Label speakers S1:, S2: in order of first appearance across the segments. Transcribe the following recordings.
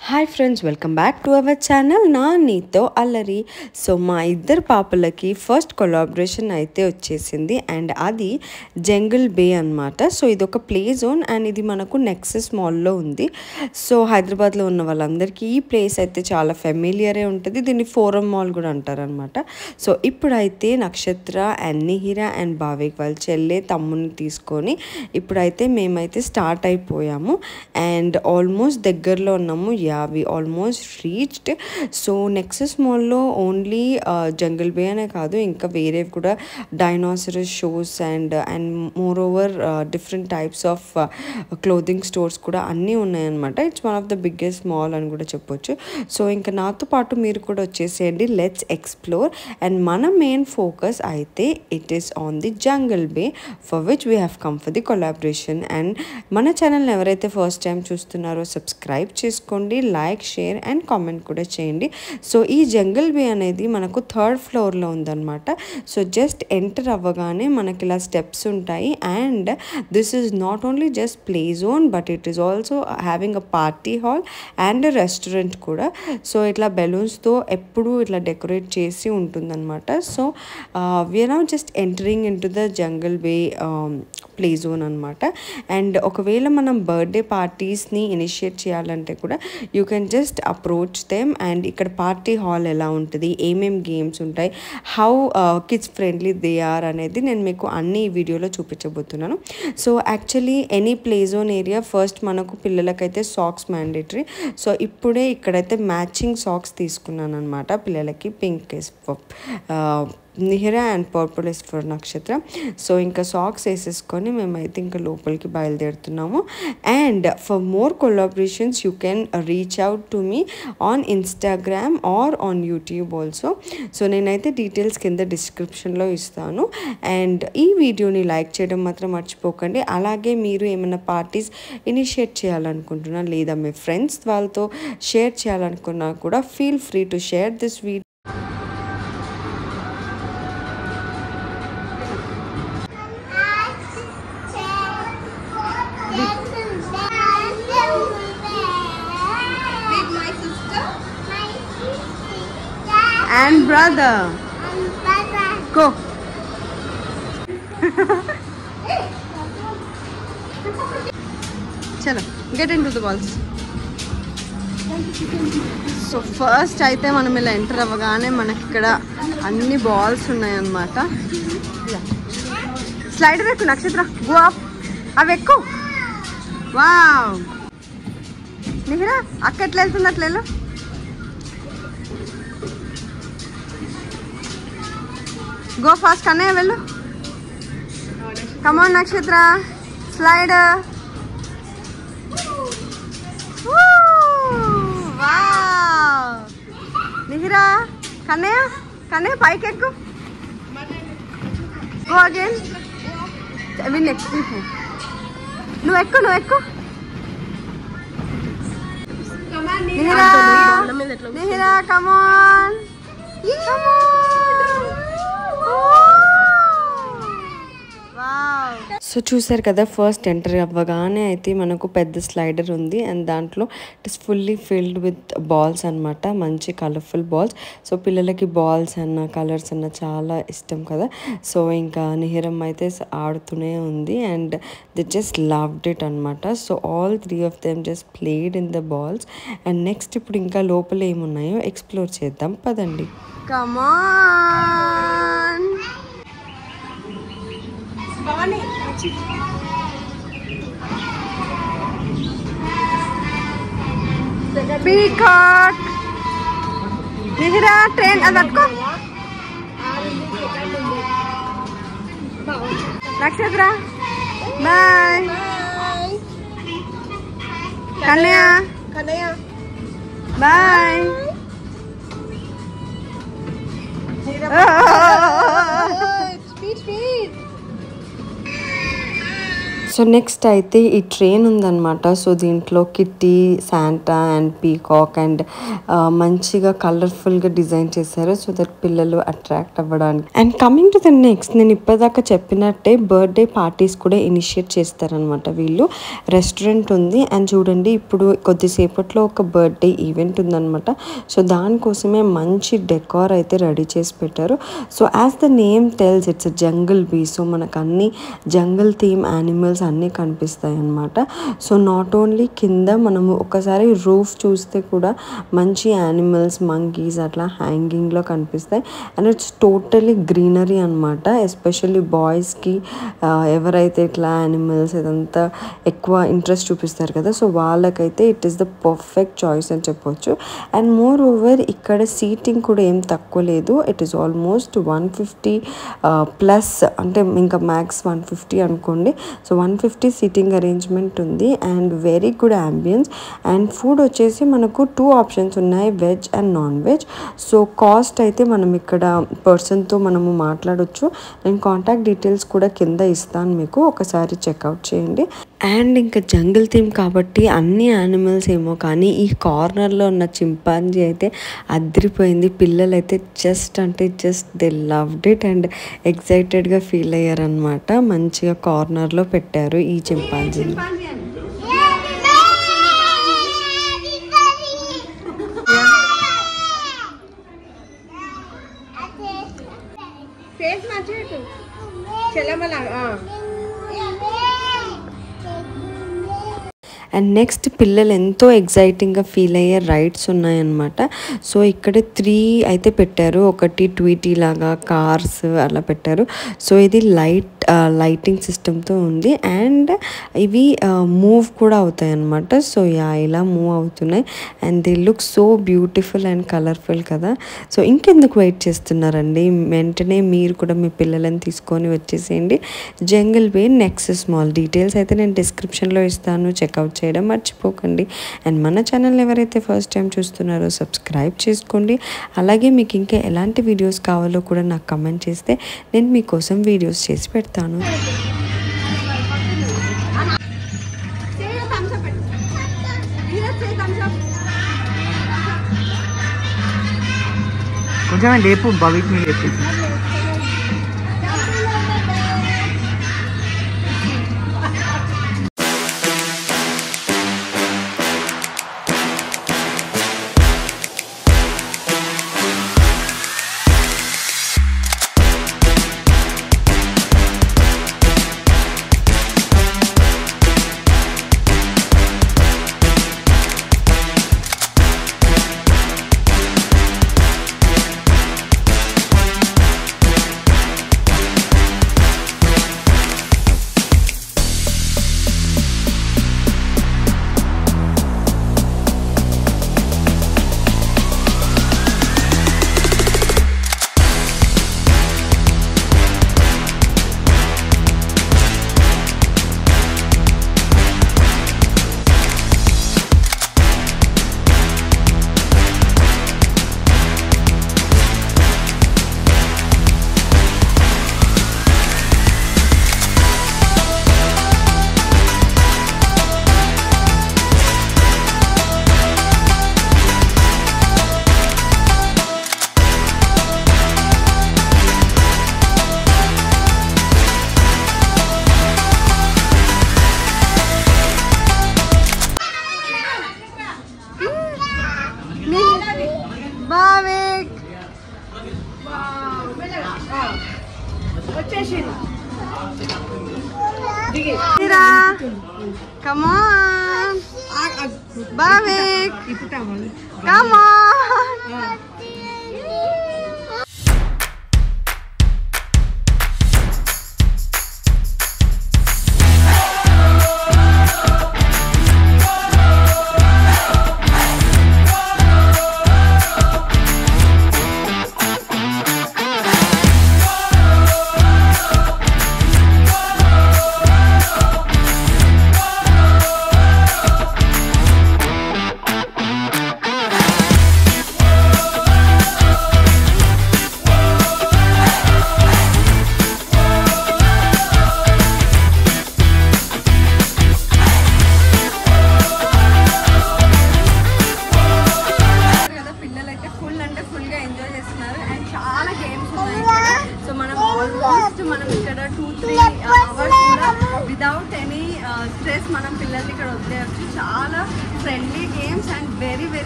S1: Hi friends, welcome back to our channel నా నీతో అల్లరి. సో మా ఇద్దరు పాపలకి ఫస్ట్ కొలాబరేషన్ అయితే వచ్చేసింది అండ్ అది జంగిల్ బే అనమాట. సో ఇది ఒక ప్లే జోన్ అండ్ ఇది మనకు నెక్సస్ మాల్లో ఉంది. సో హైదరాబాద్లో ఉన్న వాళ్ళందరికీ ఈ ప్లేస్ అయితే చాలా ఫెమిలియరే ఉంటుంది. దీన్ని ఫోరం మాల్ కూడా అంటారనమాట. సో ఇప్పుడైతే నక్షత్ర అండ్ నిహిర అండ్ భావిక్ వాళ్ళ చెల్లె తమ్ముని తీసుకొని ఇప్పుడైతే మేమైతే స్టార్ట్ అయిపోయాము అండ్ ఆల్మోస్ట్ దగ్గరలో ఉన్నాము. we almost reached. So Nexus మాల్లో ఓన్లీ జంగిల్ బే అనే కాదు, ఇంకా వేరే కూడా dinosaurs shows and more over different types of clothing stores కూడా అన్నీ ఉన్నాయన్నమాట. It's one of the biggest mall అని కూడా చెప్పొచ్చు. సో ఇంకా నాతో పాటు మీరు కూడా వచ్చేసేయండి, లెట్స్ ఎక్స్ప్లోర్. అండ్ మన మెయిన్ ఫోకస్ అయితే it is on the jungle bay for which we have come for the collaboration. And మన ఛానల్ని ఎవరైతే ఫస్ట్ టైం చూస్తున్నారో సబ్స్క్రైబ్ చేసుకోండి, లైక్, షేర్ అండ్ కామెంట్ కూడా చేయండి. సో ఈ జంగిల్ బే అనేది మనకు 3rd ఫ్లోర్లో ఉందన్నమాట. సో జస్ట్ ఎంటర్ అవ్వగానే మనకి ఇలా స్టెప్స్ ఉంటాయి and this is not only just play zone but it is also having a party hall and restaurant కూడా. సో ఇట్లా బెలూన్స్తో ఎప్పుడూ ఇట్లా డెకరేట్ చేసి ఉంటుందన్నమాట. So we are now just entering into the jungle bay play zone అనమాట. And ఒకవేళ మనం బర్త్డే పార్టీస్ని ఇనిషియేట్ చేయాలంటే కూడా you can just approach them. And ఇక్కడ పార్టీ హాల్ ఎలా ఉంటుంది, ఏమేమి గేమ్స్ ఉంటాయి, how kids friendly they are అనేది నేను మీకు అన్ని ఈ వీడియోలో చూపించబోతున్నాను. So actually any play zone area first మనకు పిల్లలకైతే సాక్స్ మ్యాండేటరీ. సో ఇప్పుడే ఇక్కడైతే మ్యాచింగ్ సాక్స్ తీసుకున్నాను అనమాట పిల్లలకి. Pink is Nihira and purple is for Nakshatra. So ఇంకా సాక్స్ వేసేసుకొని మేమైతే ఇంకా లోపలికి బయలుదేరుతున్నాము. And for more collaborations you can reach out to me on Instagram or on YouTube also. So నేనైతే డీటెయిల్స్ కింద డిస్క్రిప్షన్లో ఇస్తాను. అండ్ ఈ వీడియోని లైక్ చేయడం మాత్రం మర్చిపోకండి. అలాగే మీరు ఏమైనా పార్టీస్ ఇనిషియేట్ చేయాలనుకుంటున్నా లేదా మీ ఫ్రెండ్స్ వాళ్ళతో షేర్ చేయాలనుకున్నా కూడా feel free to share this video. And brother. Go. Chalo, get into the balls. So first అయితే మనం ఇలా ఎంటర్ అవ్వగానే మనకి ఇక్కడ అన్ని బాల్స్ ఉన్నాయన్నమాట. స్లైడర్ ఎక్కువ నక్షత్ర, గో అప్, అవి ఎక్కువ. వావ్ నిహిరా, అక్క ఎట్లా వెళ్తుంది అట్లా వెళ్ళు. గో ఫాస్ట్ అన్నయ్య వెళ్ళు. కమాన్ నక్షత్ర, స్లైడర్. నిహిరా, కన్నయ్య కన్నయ్య పైకి ఎక్కు. Go again. విన్ ఎక్కు, నువ్వు ఎక్కు నువ్వు ఎక్కు. నిహిరా నిహిరా కమాన్ కమాన్. సో చూసారు కదా, ఫస్ట్ ఎంటర్ అవ్వగానే అయితే మనకు పెద్ద స్లైడర్ ఉంది అండ్ దాంట్లో it is fully filled with balls అనమాట, మంచి కలర్ఫుల్ బాల్స్. సో పిల్లలకి బాల్స్ అన్న కలర్స్ అన్న చాలా ఇష్టం కదా. సో ఇంకా నిహిరం అయితే ఆడుతూనే ఉంది and they just loved it అనమాట. So all 3 of them just played in the balls. And next ఇప్పుడు ఇంకా లోపల ఏమున్నాయో ఎక్స్ప్లోర్ చేద్దాం, పదండి. కమాన్. పీకాక్. నిహిరా ట్రైన్ అది పట్టుకో. Nakshatra bye. Kannayya Kannayya bye. So next అయితే ఈ ట్రైన్ ఉందన్నమాట. సో దీంట్లో kitty, Santa and peacock and మంచిగా కలర్ఫుల్గా డిజైన్ చేశారు సో దట్ పిల్లలు అట్రాక్ట్ అవ్వడానికి. And coming to the next, నేను ఇప్పటిదాకా చెప్పినట్టే బర్త్డే పార్టీస్ కూడా ఇనిషియేట్ చేస్తారనమాట వీళ్ళు. రెస్టారెంట్ ఉంది అండ్ చూడండి ఇప్పుడు కొద్దిసేపట్లో ఒక బర్త్డే ఈవెంట్ ఉందన్నమాట. సో దానికోసమే మంచి డెకార్ అయితే రెడీ చేసి పెట్టారు. So as the name tells it's jungle bee. So మనకు అన్ని జంగిల్ థీమ్ యానిమల్స్ అన్నీ కనిపిస్తాయి అన్నమాట. సో నాట్ ఓన్లీ కింద మనము ఒకసారి రూఫ్ చూస్తే కూడా మంచి యానిమల్స్, మంకీస్ అట్లా హ్యాంగింగ్లో కనిపిస్తాయి. అండ్ ఇట్స్ టోటలీ గ్రీనరీ అనమాట. ఎస్పెషల్లీ బాయ్స్కి ఎవరైతే ఇట్లా యానిమల్స్ ఇదంతా ఎక్కువ ఇంట్రెస్ట్ చూపిస్తారు కదా, సో వాళ్ళకైతే it is the perfect choice అని చెప్పొచ్చు. అండ్ మోర్ ఓవర్ ఇక్కడ సీటింగ్ కూడా ఏం తక్కువ లేదు. ఇట్ ఈస్ ఆల్మోస్ట్ 150 ప్లస్, అంటే ఇంకా మ్యాక్స్ 150 అనుకోండి. సో 150 సీటింగ్ అరేంజ్మెంట్ ఉంది and very good ambience. And food వచ్చేసి మనకు 2 ఆప్షన్స్ ఉన్నాయి, veg and non veg. So cost అయితే మనం ఇక్కడ పర్సన్తో మనము మాట్లాడవచ్చు. నేను కాంటాక్ట్ డీటెయిల్స్ కూడా కింద ఇస్తాను మీకు, ఒకసారి చెక్అవుట్ చేయండి. అండ్ ఇంకా జంగిల్ థీమ్ కాబట్టి అన్ని యానిమల్స్ ఏమో కానీ ఈ కార్నర్లో ఉన్న చింపాంజీ అయితే అదిరిపోయింది. పిల్లలు అయితే just they loved it and ఎక్సైటెడ్గా ఫీల్ అయ్యారనమాట. మంచిగా కార్నర్లో పెట్టారు ఈ చింపాంజీని. అండ్ నెక్స్ట్ పిల్లలు ఎంతో ఎగ్జైటింగ్గా ఫీల్ అయ్యే రైడ్స్ ఉన్నాయన్నమాట. సో ఇక్కడ 3 అయితే పెట్టారు. ఒకటి ట్వీటీ లాగా కార్స్ అలా పెట్టారు. సో ఇది లైటింగ్ సిస్టమ్తో ఉంది అండ్ ఇవి మూవ్ కూడా అవుతాయి అన్నమాట. సో ఇలా మూవ్ అవుతున్నాయి and they look so beautiful and colourful కదా. సో ఇంకెందుకు వెయిట్ చేస్తున్నారండి, వెంటనే మీరు కూడా మీ పిల్లలను తీసుకొని వచ్చేసేయండి. Jungle Bay Nexus mall details అయితే నేను డిస్క్రిప్షన్లో ఇస్తాను, చెక్అవుట్ చేయడం మర్చిపోకండి. అండ్ మన ఛానల్ ఎవరైతే ఫస్ట్ టైం చూస్తున్నారో సబ్స్క్రైబ్ చేసుకోండి. అలాగే మీకు ఇంకా ఎలాంటి వీడియోస్ కావాలో కూడా నాకు కమెంట్ చేస్తే నేను మీకోసం వీడియోస్ చేసి పెడతాను.
S2: కొంచెం లేపు భవిక్ మీ లేపు.
S1: Come on, Bhavik. Come on.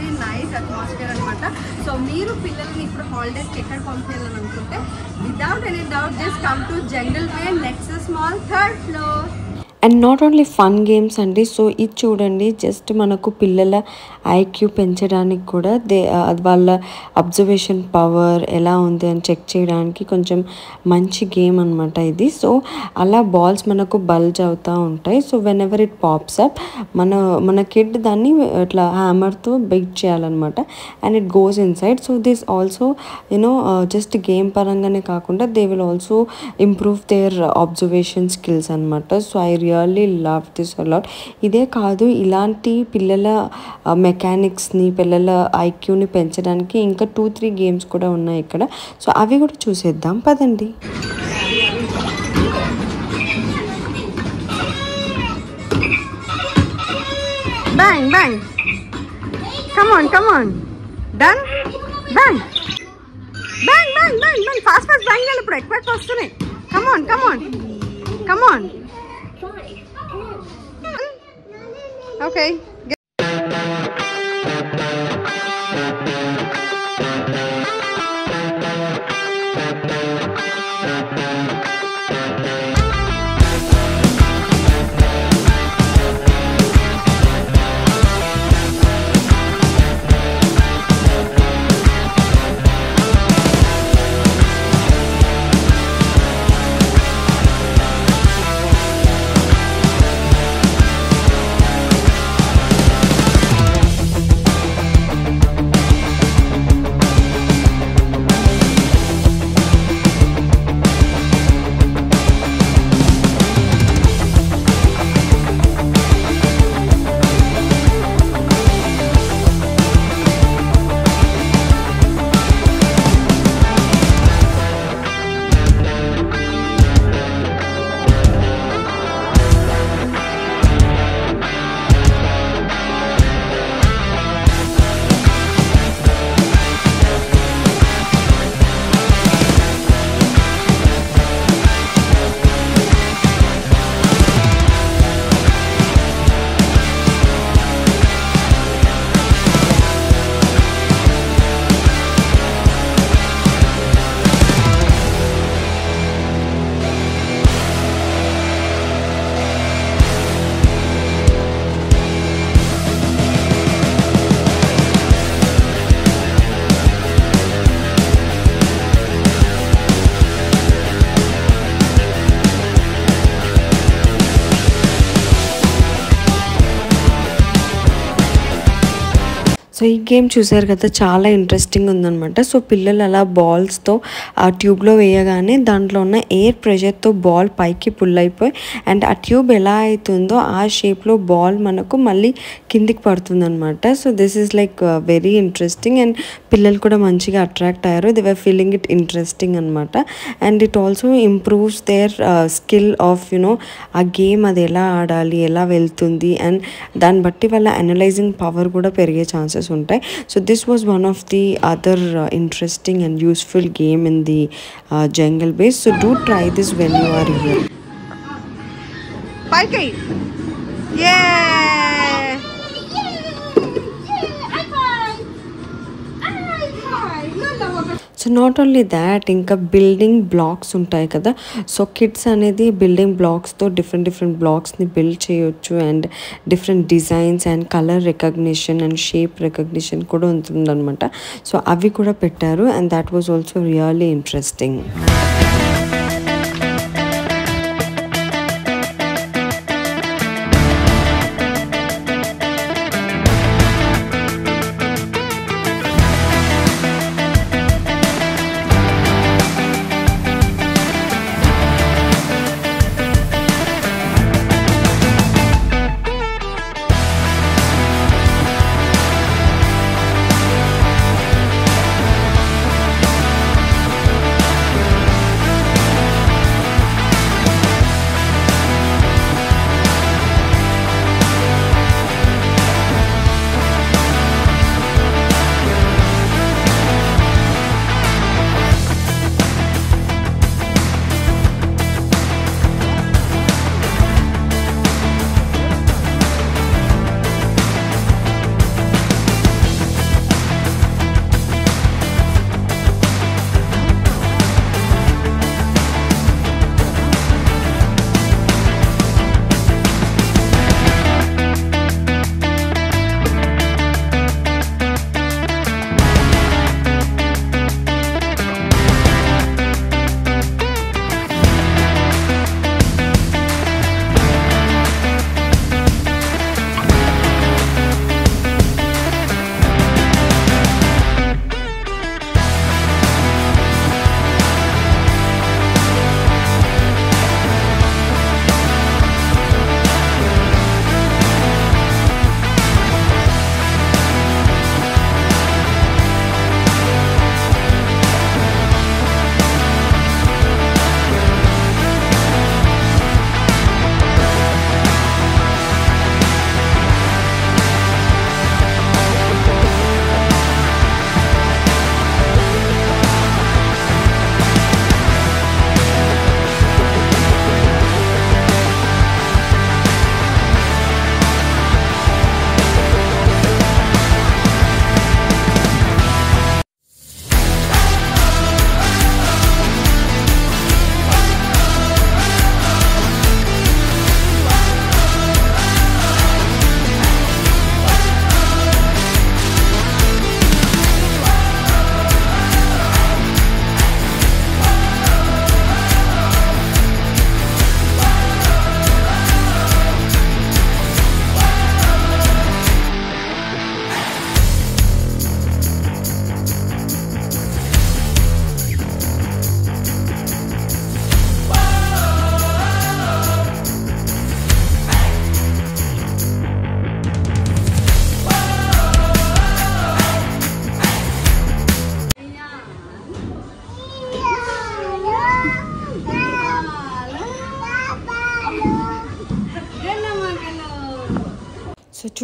S1: Really nice atmosphere అనమాట. సో మీరు పిల్లల్ని ఇప్పుడు హాలిడేస్కి ఎక్కడ పంపించాలని అనుకుంటే without any doubt just come to Jungle Bay Nexus Mall 3rd floor.
S3: And not only fun games అండి. సో ఇది చూడండి, జస్ట్ మనకు పిల్లల ఐక్యూ పెంచడానికి కూడా వాళ్ళ అబ్జర్వేషన్ పవర్ ఎలా ఉంది అని చెక్ చేయడానికి కొంచెం మంచి గేమ్ అనమాట ఇది. సో అలా బాల్స్ మనకు బల్జ్ అవుతూ ఉంటాయి. So whenever it pops up మన కిడ్ దాన్ని ఇట్లా హ్యామర్తో బీట్ చేయాలన్నమాట and it goes inside. So this also just game పరంగానే కాకుండా they will also improve their observation skills అనమాట. So I really love this a lot. ఇదే కాదు, ఇలాంటి పిల్లల మెకానిక్స్ని పిల్లల ఐక్యూని పెంచడానికి ఇంకా 2-3 గేమ్స్ కూడా ఉన్నాయి ఇక్కడ. సో అవి కూడా చూసేద్దాం పదండి.
S1: Bang, bang. Come on. Done? Bang. Bang, bang, bang, bang. Fast bang చేయాలి ఇప్పుడు. ఎక్కువ వస్తున్నాయి. Come on. Okay.
S3: సో ఈ గేమ్ చూసారు కదా, చాలా ఇంట్రెస్టింగ్ ఉందన్నమాట. సో పిల్లలు అలా బాల్స్తో ఆ ట్యూబ్లో వేయగానే దాంట్లో ఉన్న ఎయిర్ ప్రెషర్తో బాల్ పైకి పుల్ అయిపోయి అండ్ ఆ ట్యూబ్ ఎలా అవుతుందో ఆ షేప్లో బాల్ మనకు మళ్ళీ కిందికి పడుతుందన్నమాట. So this is like very interesting and పిల్లలు కూడా మంచిగా అట్రాక్ట్ అయ్యారు. They were feeling it interesting అనమాట. And it also improves their skill of ఆ గేమ్ అది ఎలా ఆడాలి, ఎలా వెళ్తుంది అండ్ దాన్ని బట్టి వాళ్ళ అనలైజింగ్ పవర్ కూడా పెరిగే ఛాన్సెస్ ఉంటాయి. So this was one of the other interesting and useful game in the Jungle Bays. So do try this when you are here.
S1: పైకి
S3: సో నాట్ ఓన్లీ దాట్, ఇంకా building blocks ఉంటాయి కదా. So kids అనేది building బ్లాక్స్తో different బ్లాక్స్ని build చేయొచ్చు and different designs and colour recognition and shape recognition కూడా ఉంటుందన్నమాట. సో అవి కూడా పెట్టారు and that was also really interesting.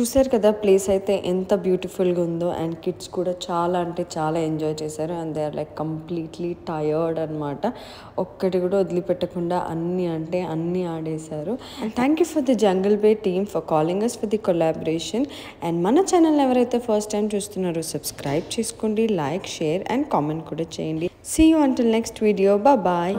S3: చూసారు కదా ప్లేస్ అయితే ఎంత బ్యూటిఫుల్గా ఉందో అండ్ కిడ్స్ కూడా చాలా అంటే చాలా ఎంజాయ్ చేశారు and they are like completely tired అనమాట. ఒక్కటి కూడా వదిలిపెట్టకుండా అన్నీ ఆడేశారు. And thank you for the jungle Bay team for calling us for the collaboration. And మన ఛానల్ ఎవరైతే ఫస్ట్ టైం చూస్తున్నారో సబ్స్క్రైబ్ చేసుకోండి, లైక్, షేర్ అండ్ కామెంట్ కూడా చేయండి. See you until next video. Bye.